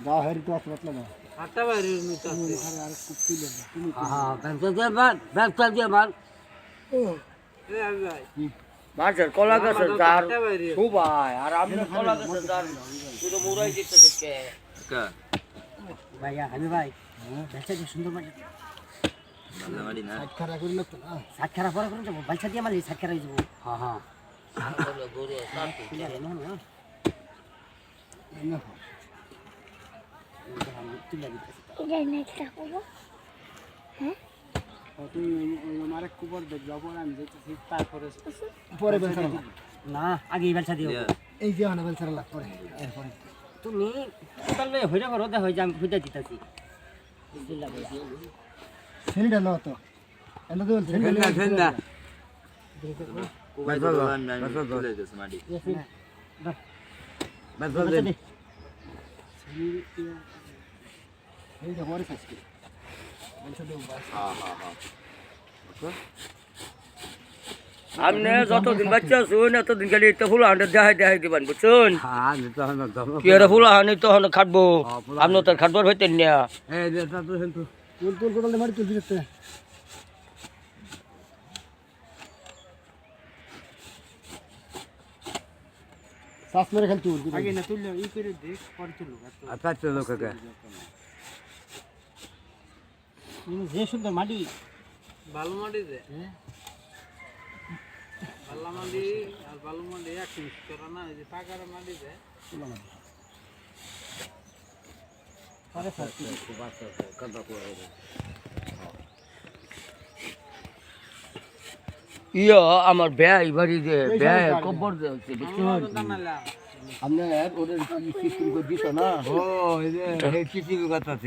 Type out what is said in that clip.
যা হেরি তো আসলে না আটটা বাইরে নিতে আছে আর খুব তুলে তুমি হ্যাঁ ব্যবসা দিয়ে মাল এ আমি ভাই মাছের কলা গাছের জার আটটা বাইরে খুবাই আর আপনি কলা গাছের জার শুধু মুরাই দিতেছে কে ভাইয়া আমি ভাই ব্যবসা দিয়ে সুন্দর মাল খারা করি না তো না সাক্ষারা পরে করে যাবো ব্যবসা দিয়ে মাল সাক্ষারা হয়ে যাবো হ্যাঁ হ্যাঁ তুলে আনো না তুলে দিতে তুই আমার কুবর দেখ যাবো আমি দেখতেছি তারপরে পরে বেলছা না আগে ব্যবসা দিয়ে এই যে আনা বেলছা লাগ পরে এরপরে তুমি তাহলে হইরা করো দেখা হয়ে যে আমি খুঁজে দিতেছি সেনিটা নাও তো এনে তো সেনিটা ঠান্ডা এইটা পরে কাজ করি বেলছা দেব বাস আপনি যতদিন বাচ্চা শুন এতদিন খালি একটা ফুল হান্ডে দেখাই দেখাই দিবেন বুঝছেন কি আর ফুল হানি তখন খাটবো আপনি তো খাটবার হইতেন না তুল তুল কোদাল মারি তুল দিতে শ্বাস মেরে খেল তুল আগে না তুললে ই করে দেখ পরে তুললো যে সুন্দর মাটি বালু মাটি দে বালা মাটি আর বালু মাটি এক মিক্স করা না এই যে পাকার মাটি দে ইয়া আমার ব্যয় বাড়ি দে ব্যয় কবর দে বুঝছেন জানালাম আপনি ওদের সিস্টেম করে দিছ না ও এই যে চিঠি কথা